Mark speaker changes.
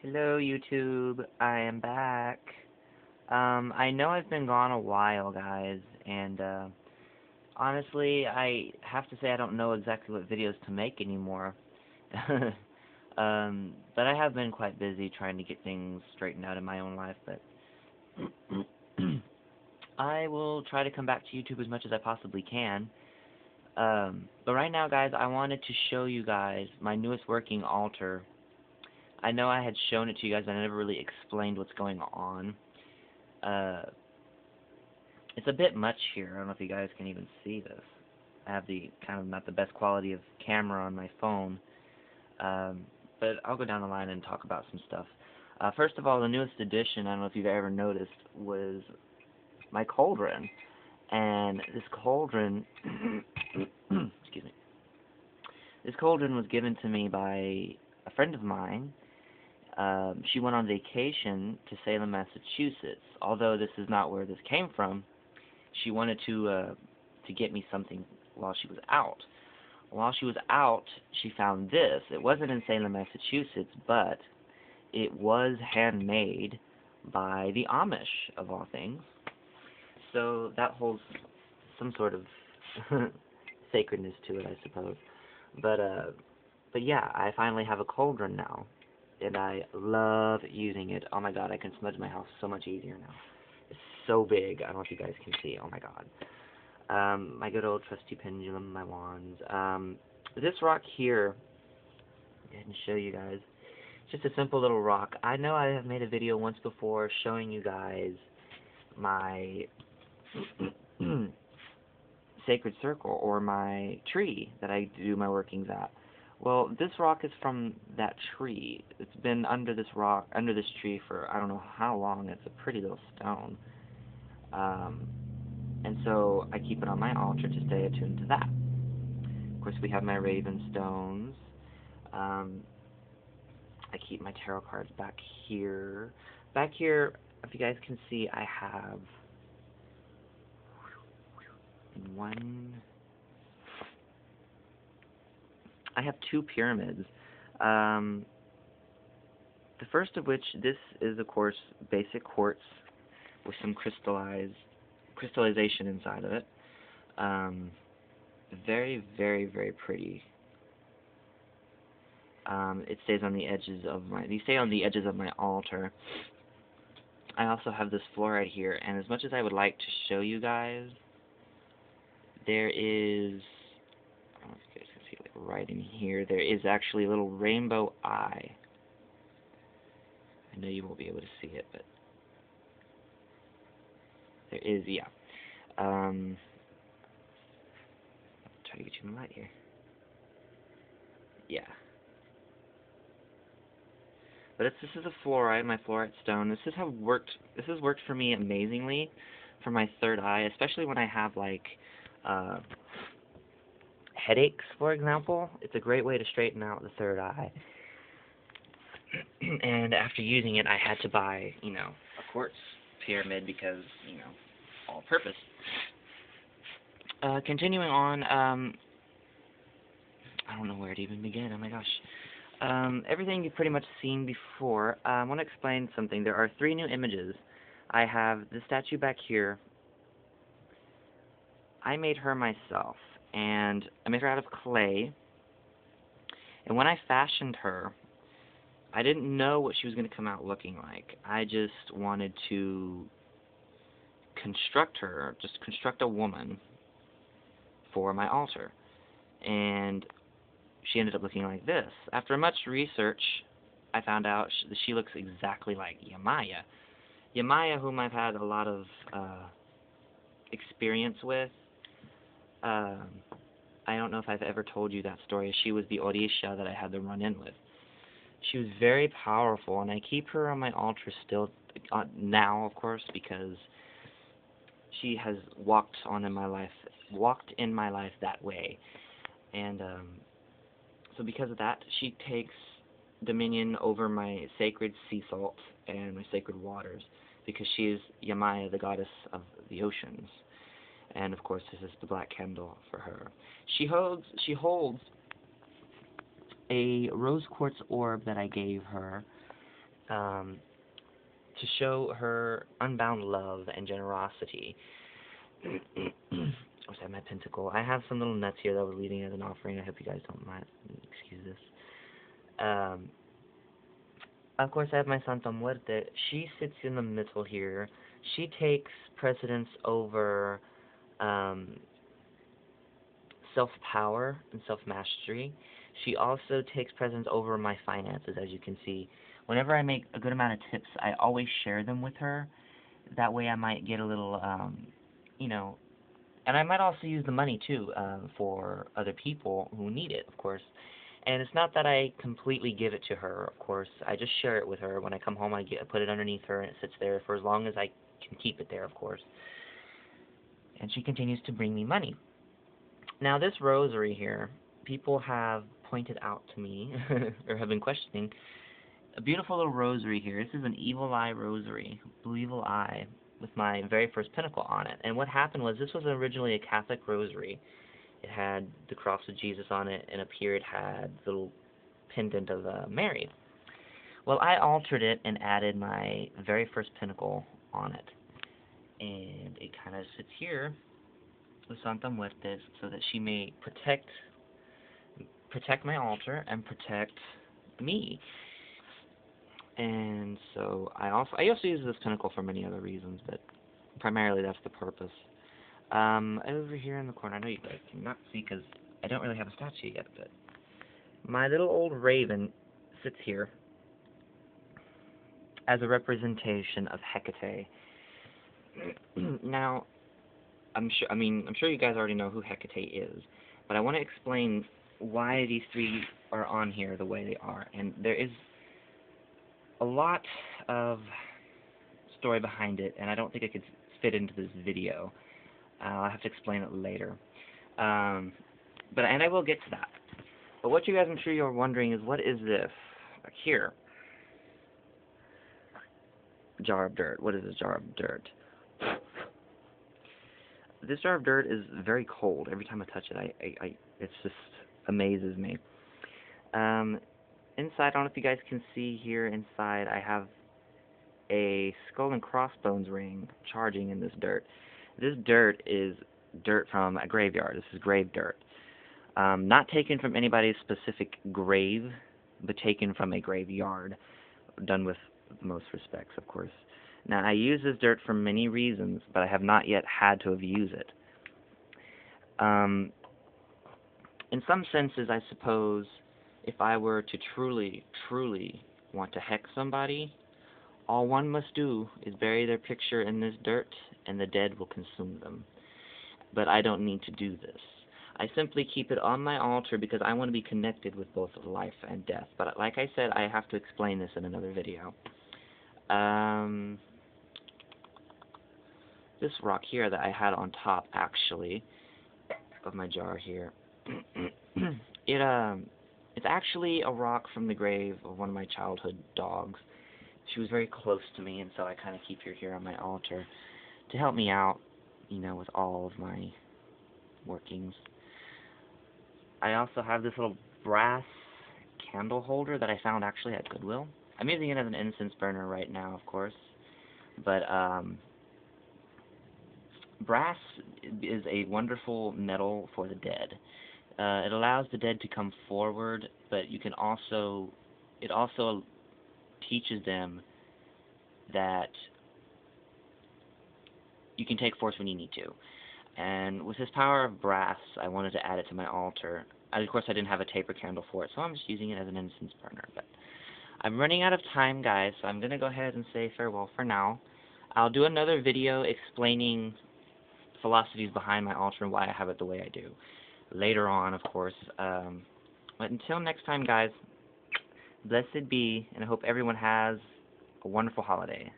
Speaker 1: Hello, YouTube. I am back. I know I've been gone a while, guys, and honestly, I have to say I don't know exactly what videos to make anymore. But I have been quite busy trying to get things straightened out in my own life, but I will try to come back to YouTube as much as I possibly can. But right now, guys, I wanted to show you guys my newest working altar. I know I had shown it to you guys, but I never really explained what's going on. Uh, it's a bit much here. I don't know if you guys can even see this. I have the kind of not the best quality of camera on my phone, um, but I'll go down the line and talk about some stuff. First of all, the newest addition, I don't know if you've ever noticed, was my cauldron. And this cauldron, excuse me, this cauldron was given to me by a friend of mine. She went on vacation to Salem, Massachusetts. Although this is not where this came from, she wanted to get me something while she was out. While she was out, she found this. It wasn't in Salem, Massachusetts, but it was handmade by the Amish, of all things. So that holds some sort of sacredness to it, I suppose. But but yeah, I finally have a cauldron now, and I love using it. Oh my god, I can smudge my house so much easier now. It's so big. I don't know if you guys can see. Oh my god. My good old trusty pendulum, my wands. This rock here, go ahead and show you guys. It's just a simple little rock. I know I have made a video once before showing you guys my sacred circle or my tree that I do my workings at. Well, this rock is from that tree. It's been under this rock, under this tree for I don't know how long. It's a pretty little stone. Um, and so I keep it on my altar to stay attuned to that. Of course, we have my raven stones. Um, I keep my tarot cards back here. Back here, if you guys can see, I have one. I have two pyramids. Um, the first of which, this is of course basic quartz with some crystallization inside of it. Very, very, very pretty. It stays on the edges of my. These stay on the edges of my altar. I also have this fluorite here, and as much as I would like to show you guys, there is. I don't know if you guys can see, like right in here, there is actually a little rainbow eye. I know you won't be able to see it, but there is, yeah. Try to get you in the light here. Yeah. But this is a fluorite, my fluorite stone. This has worked for me amazingly for my third eye, especially when I have like uh, headaches, for example. It's a great way to straighten out the third eye. And after using it, I had to buy, a quartz pyramid because, all purpose. Continuing on, I don't know where to even begin. Oh my gosh. Everything you've pretty much seen before. I want to explain something. There are three new images. I have the statue back here. I made her myself, and I made her out of clay. And when I fashioned her, I didn't know what she was going to come out looking like. I just wanted to construct her, just construct a woman for my altar. And she ended up looking like this. After much research, I found out that she looks exactly like Yamaya. Yamaya, whom I've had a lot of experience with. Um, I don't know if I've ever told you that story. She was the Orisha that I had to run in with. She was very powerful, and I keep her on my altar still now, of course, because she has walked in my life that way. And so because of that, she takes dominion over my sacred sea salt and my sacred waters, because she is Yamaya, the goddess of the oceans. And of course, this is the black candle for her. She holds a rose quartz orb that I gave her um, to show her unbound love and generosity. What's that? My pentacle. I have some little nuts here that we're leading as an offering. I hope you guys don't mind. Excuse this. Um, of course, I have my Santa Muerte. She sits in the middle here. She takes precedence over um, self-power and self-mastery. She also takes precedence over my finances, as you can see. Whenever I make a good amount of tips, I always share them with her. That way I might get a little, you know, and I might also use the money too for other people who need it, of course. And it's not that I completely give it to her, of course. I just share it with her. When I come home, I put it underneath her, and it sits there for as long as I can keep it there, of course. And she continues to bring me money. Now, this rosary here, people have pointed out to me, or have been questioning, a beautiful little rosary here. This is an evil eye rosary, blue evil eye, with my very first pinnacle on it. And what happened was, this was originally a Catholic rosary. It had the cross of Jesus on it, and up here it had the little pendant of Mary. Well, I altered it and added my very first pinnacle on it. And it kind of sits here with Santa Muerte so that she may protect my altar and protect me. And so I also use this pinnacle for many other reasons, but primarily that's the purpose. Over here in the corner, I know you guys cannot see because I don't really have a statue yet, but my little old raven sits here as a representation of Hecate. Now, I'm sure you guys already know who Hecate is, but I want to explain why these three are on here the way they are. And there is a lot of story behind it, and I don't think it could fit into this video. I'll have to explain it later. And I will get to that. But what you guys, I'm sure you're wondering, is what is this? Like here. Jar of dirt. What is this jar of dirt? This jar of dirt is very cold. Every time I touch it, it just amazes me. Inside, I don't know if you guys can see here inside, I have a skull and crossbones ring charging in this dirt. This dirt is dirt from a graveyard. This is grave dirt. Not taken from anybody's specific grave, but taken from a graveyard, done with the most respects, of course. Now, I use this dirt for many reasons, but I have not yet had to abuse it. In some senses, I suppose, if I were to truly, truly want to hex somebody, all one must do is bury their picture in this dirt, and the dead will consume them. But I don't need to do this. I simply keep it on my altar because I want to be connected with both life and death. But like I said, I have to explain this in another video. This rock here that I had on top, actually, of my jar here, it's actually a rock from the grave of one of my childhood dogs. She was very close to me, and so I kind of keep her here on my altar to help me out, you know, with all of my workings. I also have this little brass candle holder that I found actually at Goodwill. I'm using it as an incense burner right now, of course, but brass is a wonderful metal for the dead. It allows the dead to come forward, but it also teaches them that you can take force when you need to. And with this power of brass, I wanted to add it to my altar. Of course, I didn't have a taper candle for it, so I'm just using it as an incense burner. But I'm running out of time, guys, so I'm going to go ahead and say farewell for now. I'll do another video explaining philosophies behind my altar and why I have it the way I do later on, of course. But until next time, guys, blessed be, and I hope everyone has a wonderful holiday.